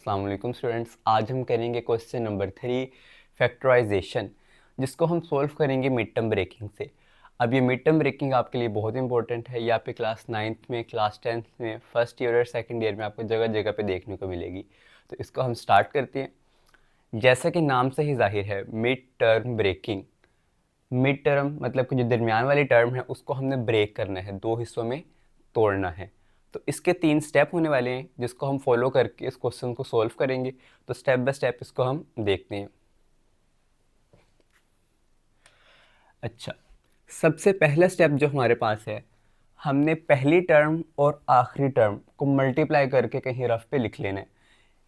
अस्सलाम वालेकुम स्टूडेंट्स। आज हम करेंगे क्वेश्चन नंबर 3 फैक्टराइजेशन, जिसको हम सॉल्व करेंगे मिड टर्म ब्रेकिंग से। अब ये मिड टर्म ब्रेकिंग आपके लिए बहुत इंपॉर्टेंट है। ये आपके क्लास 9th में, क्लास 10th में, फर्स्ट ईयर और सेकंड ईयर में आपको जगह जगह पे देखने को मिलेगी। तो इसको हम स्टार्ट करते हैं। जैसा कि नाम से ही जाहिर है, mid term breaking. Mid term मतलब कि जो दरमियान वाली टर्म है उसको हमने ब्रेक करना है, दो हिस्सों में तोड़ना है। तो इसके 3 स्टेप होने वाले हैं जिसको हम फॉलो करके इस क्वेश्चन को सॉल्व करेंगे। तो स्टेप बाय स्टेप इसको हम देखते हैं। अच्छा, सबसे पहला स्टेप जो हमारे पास है, हमने पहली टर्म और आखिरी टर्म को मल्टीप्लाई करके कहीं रफ पे लिख लेना है।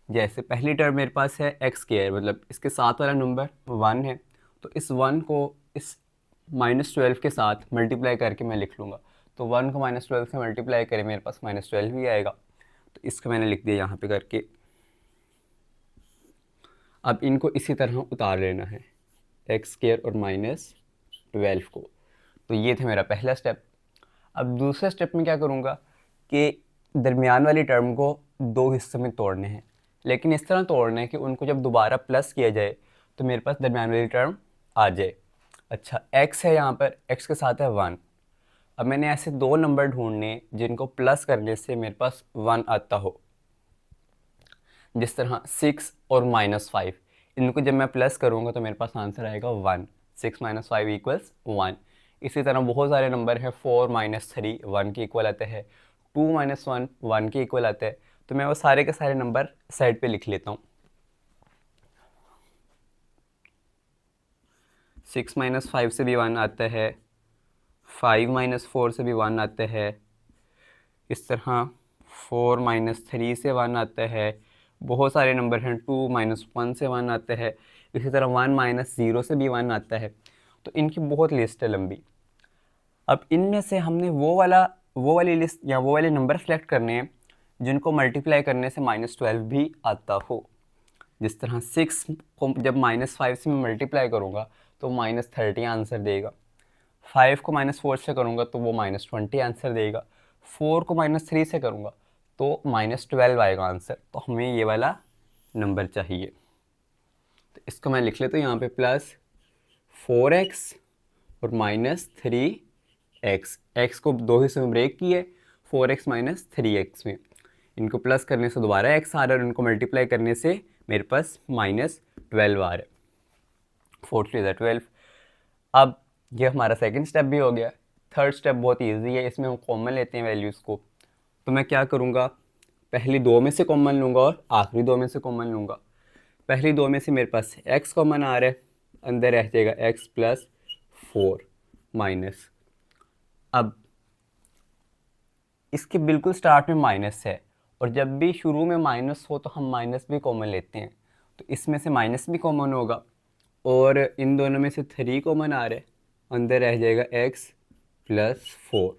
जैसे पहली टर्म मेरे पास है एक्स स्क्वायर, मतलब इसके साथ वाला नंबर 1 है, तो इस 1 को इस -12 के साथ मल्टीप्लाई करके मैं लिख लूँगा। तो 1 को -12 से मल्टीप्लाई करें, मेरे पास -12 ही आएगा। तो इसको मैंने लिख दिया यहाँ पे करके। अब इनको इसी तरह उतार लेना है, एक्स स्क्वायर और -12 को। तो ये था मेरा पहला स्टेप। अब दूसरे स्टेप में क्या करूँगा कि दरमियान वाली टर्म को दो हिस्सों में तोड़ने हैं, लेकिन इस तरह तोड़ना है कि उनको जब दोबारा प्लस किया जाए तो मेरे पास दरमियान वाली टर्म आ जाए। अच्छा, x है यहाँ पर, x के साथ है 1। अब मैंने ऐसे दो नंबर ढूंढने जिनको प्लस करने से मेरे पास 1 आता हो। जिस तरह 6 और -5, इनको जब मैं प्लस करूँगा तो मेरे पास आंसर आएगा 1। 6 - 5 = 1। इसी तरह बहुत सारे नंबर हैं। 4 - 3 1 के इक्वल आते हैं। 2 - 1 1 के इक्वल आते हैं। तो मैं वो सारे के सारे नंबर साइड पे लिख लेता हूँ। 6 - 5 से भी 1 आता है, 5 - 4 से भी 1 आता है, इस तरह 4 - 3 से 1 आता है। बहुत सारे नंबर हैं, 2 - 1 से 1 आता है, इसी तरह 1 - 0 से भी 1 आता है। तो इनकी बहुत लिस्ट है लंबी। अब इनमें से हमने वो वाली लिस्ट या वो वाले नंबर सेलेक्ट करने हैं जिनको मल्टीप्लाई करने से -12 भी आता हो। जिस तरह 6 को जब -5 से मैं मल्टीप्लाई करूँगा तो -30 आंसर देगा। 5 को -4 से करूँगा तो वो -20 आंसर देगा। 4 को -3 से करूँगा तो -12 आएगा आंसर। तो हमें ये वाला नंबर चाहिए। तो इसको मैं लिख लेता हूँ यहाँ पे +4x और -3x। x को दो हिस्सों में ब्रेक किए, 4x - 3x में। इनको प्लस करने से दोबारा x आ रहा है और इनको मल्टीप्लाई करने से मेरे पास -12 आ रहा है। 4 3 12। अब ये हमारा सेकंड स्टेप भी हो गया। थर्ड स्टेप बहुत इजी है, इसमें हम कॉमन लेते हैं वैल्यूज़ को। तो मैं क्या करूँगा, पहली दो में से कॉमन लूँगा और आखिरी दो में से कॉमन लूँगा। पहली दो में से मेरे पास x कॉमन आ रहा है, अंदर रह जाएगा x + 4 माइनस। अब इसके बिल्कुल स्टार्ट में माइनस है, और जब भी शुरू में माइनस हो तो हम माइनस भी कॉमन लेते हैं। तो इसमें से माइनस भी कॉमन होगा, और इन दोनों में से 3 कॉमन आ रहा है, अंदर रह जाएगा x + 4।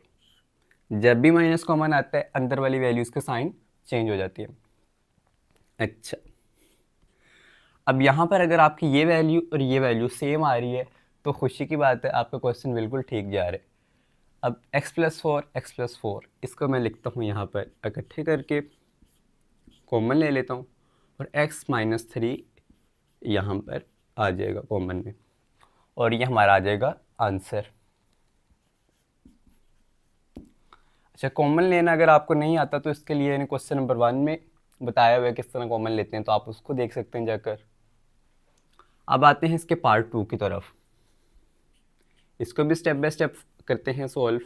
जब भी माइनस कॉमन आता है अंदर वाली वैल्यूज़ का साइन चेंज हो जाती है। अच्छा, अब यहाँ पर अगर आपकी ये वैल्यू और ये वैल्यू सेम आ रही है तो खुशी की बात है, आपका क्वेश्चन बिल्कुल ठीक जा रहा है। अब x + 4 x + 4 इसको मैं लिखता हूँ यहाँ पर इकट्ठे करके, कॉमन ले लेता हूँ, और x - 3 यहाँ पर आ जाएगा कॉमन में, और ये हमारा आ जाएगा आंसर। अच्छा, कॉमन लेना अगर आपको नहीं आता तो इसके लिए क्वेश्चन नंबर 1 में बताया हुआ है किस तरह कॉमन लेते हैं, तो आप उसको देख सकते हैं जाकर। अब आते हैं इसके पार्ट 2 की तरफ। इसको भी स्टेप बाय स्टेप करते हैं सॉल्व।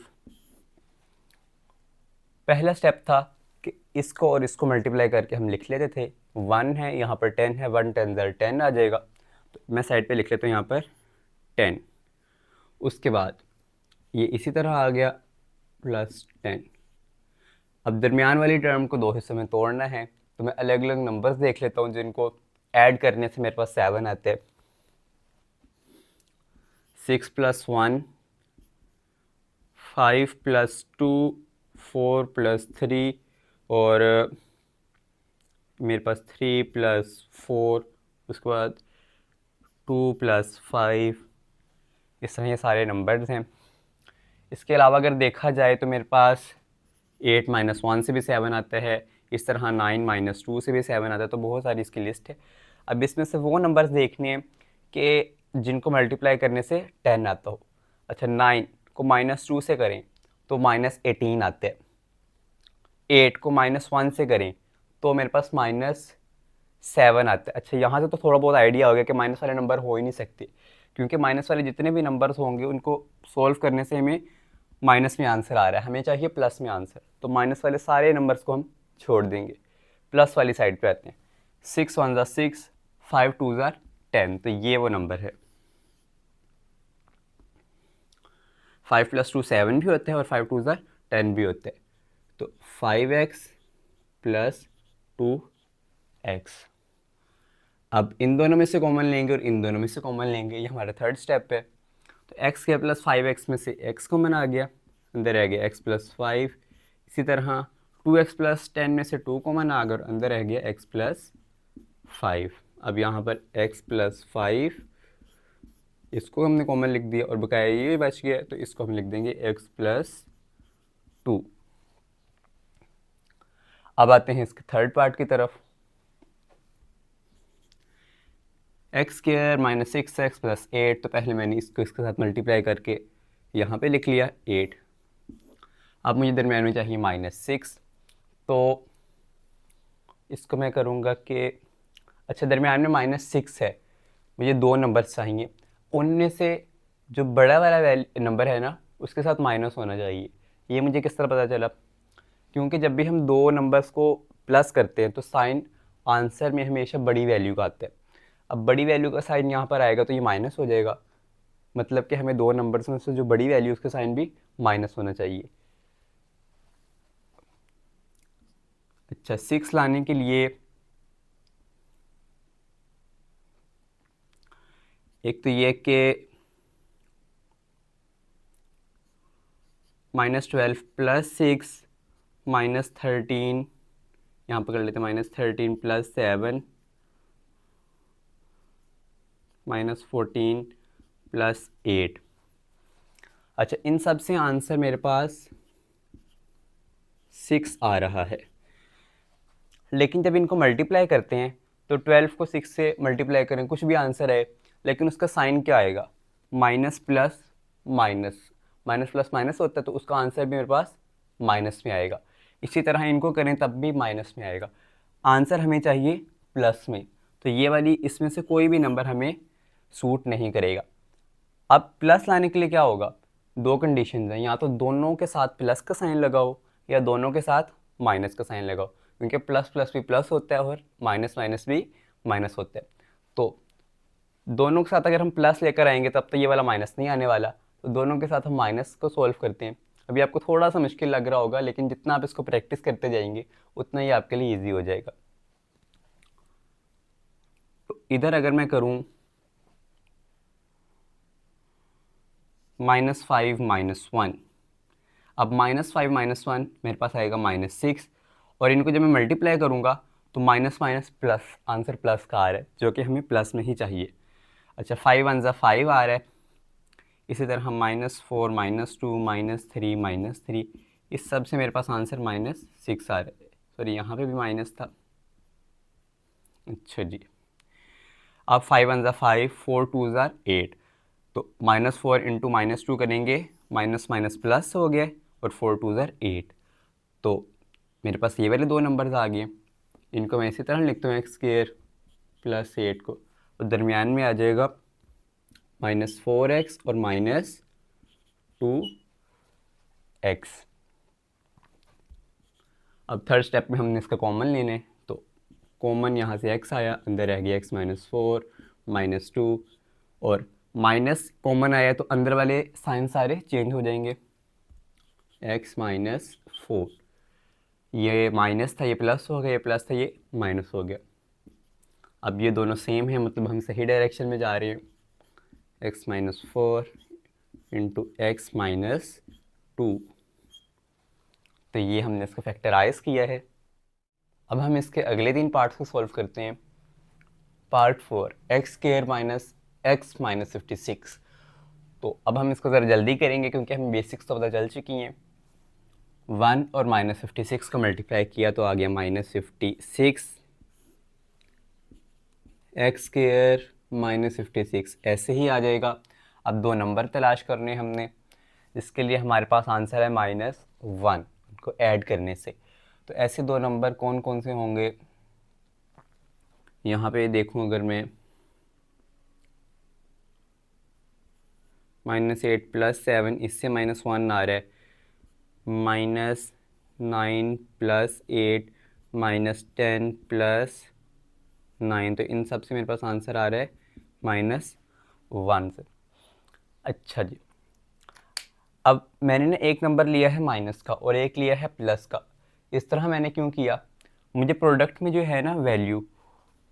पहला स्टेप था कि इसको और इसको मल्टीप्लाई करके हम लिख लेते थे। 1 है यहाँ पर, 10 है, 1 10 10 आ जाएगा। तो मैं साइड पे लिख लेता हूँ यहाँ पर 10। उसके बाद ये इसी तरह आ गया +10। अब दरमियान वाली टर्म को दो हिस्सों में तोड़ना है, तो मैं अलग अलग नंबर्स देख लेता हूँ जिनको ऐड करने से मेरे पास 7 आते हैं। 6 + 1, 5 + 2, 4 + 3, और मेरे पास 3 + 4, उसके बाद 2 + 5। इस तरह ये सारे नंबर्स हैं। इसके अलावा अगर देखा जाए तो मेरे पास 8 - 1 से भी 7 आता है, इस तरह 9 माइनस 2 से भी 7 आता है, तो बहुत सारी इसकी लिस्ट है। अब इसमें से वो नंबर्स देखने हैं कि जिनको मल्टीप्लाई करने से 10 आता हो। अच्छा, 9 को -2 से करें तो -18 आते हैं। 8 को -1 से करें तो मेरे पास -7 आते हैं। अच्छा, यहाँ से तो थोड़ा बहुत आइडिया हो गया कि माइनस वाले नंबर हो ही नहीं सकते, क्योंकि माइनस वाले जितने भी नंबर्स होंगे उनको सोल्व करने से हमें माइनस में आंसर आ रहा है, हमें चाहिए प्लस में आंसर। तो माइनस वाले सारे नंबर्स को हम छोड़ देंगे, प्लस वाली साइड पे आते हैं। 6 1 ज़ा 6, 5 2 ज़ा 10, तो ये वो नंबर है। 5 + 2 7 भी होते हैं और 5 2 ज़ा 10 भी होते हैं। तो 5x + 2x। अब इन दोनों में से कॉमन लेंगे और इन दोनों में से कॉमन लेंगे, ये हमारा थर्ड स्टेप है। तो x के प्लस 5x में से x कॉमन आ गया, अंदर रह गया x + 5। इसी तरह 2x + 10 में से 2 कॉमन आ गया और अंदर रह गया x + 5। अब यहाँ पर x + 5 इसको हमने कॉमन लिख दिया और बकाया ये बच गया, तो इसको हम लिख देंगे x + 2। अब आते हैं इसके थर्ड पार्ट की तरफ। x² - 6x + 8, तो पहले मैंने इसको इसके साथ मल्टीप्लाई करके यहाँ पे लिख लिया 8। अब मुझे दरम्यान में चाहिए -6, तो इसको मैं करूँगा कि अच्छा, दरम्यान में -6 है, मुझे दो नंबर चाहिए, उनमें से जो बड़ा वाला नंबर है ना उसके साथ माइनस होना चाहिए। ये मुझे किस तरह पता चला? क्योंकि जब भी हम दो नंबर्स को प्लस करते हैं तो साइन आंसर में हमेशा बड़ी वैल्यू का आता है। अब बड़ी वैल्यू का साइन यहाँ पर आएगा तो ये माइनस हो जाएगा, मतलब कि हमें दो नंबर्स में से जो बड़ी वैल्यू उसका साइन भी माइनस होना चाहिए। अच्छा, 6 लाने के लिए एक तो ये कि -12 + 6 -13, यहाँ पर कर लेते हैं -13 + 7 -14 + 8। अच्छा, इन सब से आंसर मेरे पास 6 आ रहा है, लेकिन जब इनको मल्टीप्लाई करते हैं तो 12 को 6 से मल्टीप्लाई करें कुछ भी आंसर है, लेकिन उसका साइन क्या आएगा? Minus plus minus, minus plus minus होता है, तो उसका आंसर भी मेरे पास माइनस में आएगा। इसी तरह इनको करें तब भी माइनस में आएगा। आंसर हमें चाहिए प्लस में, तो ये वाली इसमें से कोई भी नंबर हमें सूट नहीं करेगा। अब प्लस लाने के लिए क्या होगा? दो कंडीशन हैं, या तो दोनों के साथ प्लस का साइन लगाओ या दोनों के साथ माइनस का साइन लगाओ, क्योंकि प्लस प्लस भी प्लस होता है और माइनस माइनस भी माइनस होता है। तो दोनों के साथ अगर हम प्लस लेकर आएंगे तब तो ये वाला माइनस नहीं आने वाला, तो दोनों के साथ हम माइनस को सॉल्व करते हैं। अभी आपको थोड़ा सा मुश्किल लग रहा होगा, लेकिन जितना आप इसको प्रैक्टिस करते जाएंगे उतना ही आपके लिए ईजी हो जाएगा। तो इधर अगर मैं करूँ -5 - 1, अब -5 - 1 मेरे पास आएगा -6, और इनको जब मैं मल्टीप्लाई करूँगा तो minus minus plus, answer plus का आ रहा है, जो कि हमें प्लस में ही चाहिए। अच्छा, 5 1 ज़ा 5 आ रहा है। इसी तरह -4 -2 -3 -3, इस सब से मेरे पास आंसर -6 आ रहा है। सॉरी, यहाँ पे भी माइनस था। अच्छा जी, अब 5 1 ज़ा 5, 4 2 ज़ा 8, तो -4 × -2 करेंगे, माइनस माइनस प्लस हो गया और 4 2 ज़ा 8, तो मेरे पास ये वाले दो नंबर्स आ गए। इनको मैं इसी तरह लिखता हूँ x² + 8 को, और दरमियान में आ जाएगा -4x और -2x। अब थर्ड स्टेप में हमने इसका कॉमन लेना है, तो कॉमन यहाँ से x आया, अंदर रह गया x -4 -2, और माइनस कॉमन आया तो अंदर वाले साइन सारे चेंज हो जाएंगे। x -4, ये माइनस था ये प्लस हो गया, ये प्लस था ये माइनस हो गया। अब ये दोनों सेम है, मतलब हम सही डायरेक्शन में जा रहे हैं। x -4 × x -2, तो ये हमने इसको फैक्टराइज किया है। अब हम इसके अगले 3 पार्ट्स को सॉल्व करते हैं। Part 4, x² - x -56। तो अब हम इसको ज़रा जल्दी करेंगे क्योंकि हमें बेसिक्स तो पता चल चुकी हैं। 1 और -56 को मल्टीप्लाई किया तो आ गया -56 एक्स स्क्वायर -56 ऐसे ही आ जाएगा। अब दो नंबर तलाश करने हमने, जिसके लिए हमारे पास आंसर है -1 को ऐड करने से। तो ऐसे दो नंबर कौन कौन से होंगे, यहाँ पे देखूँ अगर मैं -8 + 7 इससे -1 आ रहा है, -9 + 8 -10 + 9, तो इन सब से मेरे पास आंसर आ रहा है -1 से। अच्छा जी, अब मैंने ना एक नंबर लिया है माइनस का और एक लिया है प्लस का। इस तरह मैंने क्यों किया, मुझे प्रोडक्ट में जो है ना वैल्यू,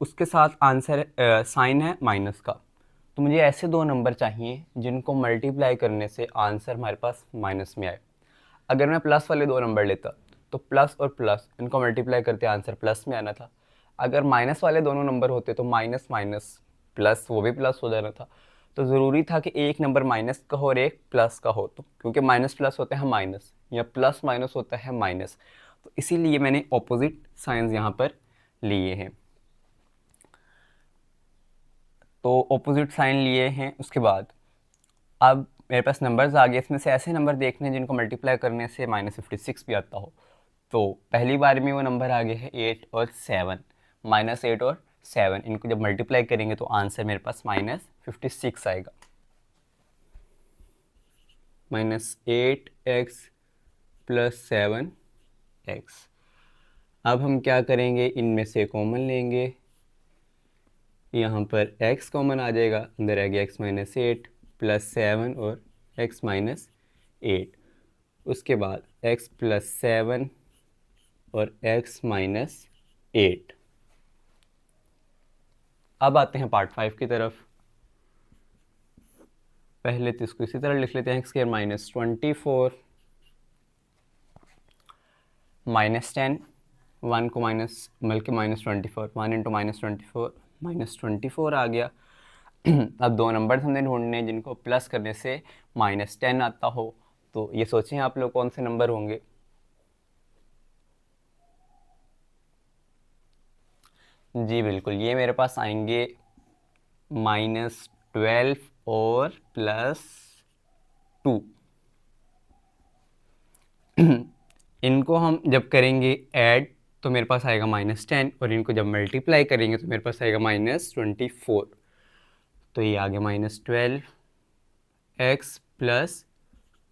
उसके साथ आंसर साइन है माइनस का, तो मुझे ऐसे दो नंबर चाहिए जिनको मल्टीप्लाई करने से आंसर हमारे पास माइनस में आए। अगर मैं प्लस वाले दो नंबर लेता तो प्लस और प्लस इनको मल्टीप्लाई करते आंसर प्लस में आना था। अगर माइनस वाले दोनों नंबर होते तो माइनस माइनस प्लस वो भी प्लस हो जाना था। तो ज़रूरी था कि एक नंबर माइनस का हो और एक प्लस का हो, तो क्योंकि माइनस प्लस होता है माइनस या प्लस माइनस होता है माइनस, तो इसीलिए मैंने ऑपोजिट साइंस यहाँ पर लिए हैं। तो ऑपोजिट साइन लिए हैं, उसके बाद अब मेरे पास नंबर्स आ गए। इसमें से ऐसे नंबर देखने हैं जिनको मल्टीप्लाई करने से -56 भी आता हो। तो पहली बार में वो नंबर आ गए हैं 8 और 7, -8 और 7, इनको जब मल्टीप्लाई करेंगे तो आंसर मेरे पास -56 आएगा। -8x + 7x। अब हम क्या करेंगे, इनमें से कॉमन लेंगे, यहाँ पर x कॉमन आ जाएगा, अंदर आ गया x - 8 + 7 और x - 8। उसके बाद x + 7 और x - 8। अब आते हैं पार्ट 5 की तरफ। पहले तो इसको इसी तरह लिख लेते हैं, x² - 24 -10, 1 को माइनस बल्कि -24, 1 × -24 आ गया। अब दो नंबर हमने ढूंढने हैं जिनको प्लस करने से -10 आता हो, तो ये सोचें आप लोग कौन से नंबर होंगे। जी बिल्कुल, ये मेरे पास आएंगे -12 और +2। इनको हम जब करेंगे ऐड तो मेरे पास आएगा -10, और इनको जब मल्टीप्लाई करेंगे तो मेरे पास आएगा -24। तो ये आ गया -12x +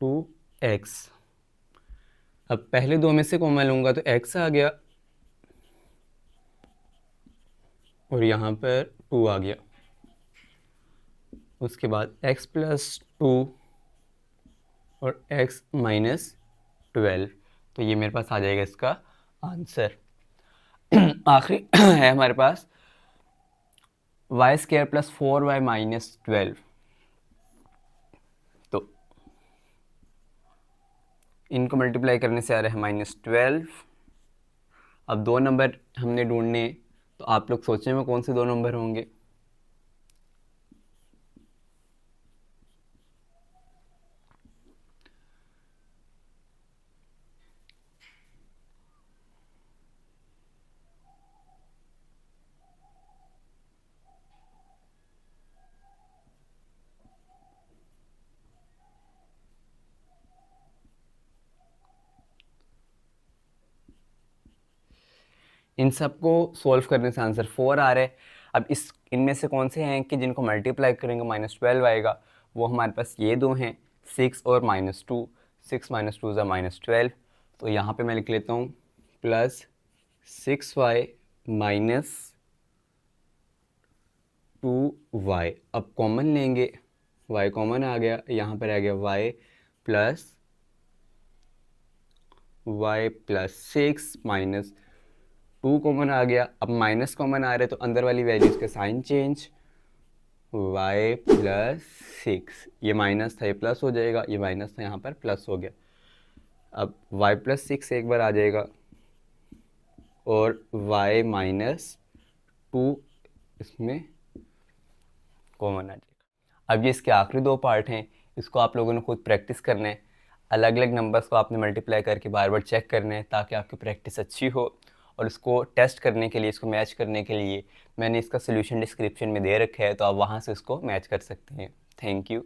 2x। अब पहले दो में से कॉमन लूँगा तो x आ गया और यहाँ पर 2 आ गया। उसके बाद x + 2 और x - 12, तो ये मेरे पास आ जाएगा इसका आंसर। आखिरी है हमारे पास y² + 4y - 12। तो इनको मल्टीप्लाई करने से आ रहा है -12। अब दो नंबर हमने ढूंढने, तो आप लोग सोचें में कौन से दो नंबर होंगे। इन सबको सॉल्व करने से आंसर 4 आ रहा है। अब इनमें से कौन से हैं कि जिनको मल्टीप्लाई करेंगे -12 आएगा, वो हमारे पास ये दो हैं, 6 और -2। 6 - 2 = -12। तो यहाँ पे मैं लिख लेता हूँ +6y - 2y। अब कॉमन लेंगे, y कॉमन आ गया, यहाँ पर आ गया y + 6 -2 कॉमन आ गया। अब माइनस कॉमन आ रहा है तो अंदर वाली वैल्यूज़ के साइन चेंज, y + 6, ये माइनस था ये प्लस हो जाएगा, ये माइनस था यहाँ पर प्लस हो गया। अब y + 6 एक बार आ जाएगा और y - 2 इसमें कॉमन आ जाएगा। अब ये इसके आखिरी दो पार्ट हैं, इसको आप लोगों ने खुद प्रैक्टिस करना है। अलग अलग नंबर्स को आपने मल्टीप्लाई करके बार बार चेक करना है ताकि आपकी प्रैक्टिस अच्छी हो। और उसको टेस्ट करने के लिए, इसको मैच करने के लिए मैंने इसका सोल्यूशन डिस्क्रिप्शन में दे रखा है, तो आप वहाँ से उसको मैच कर सकते हैं। Thank you.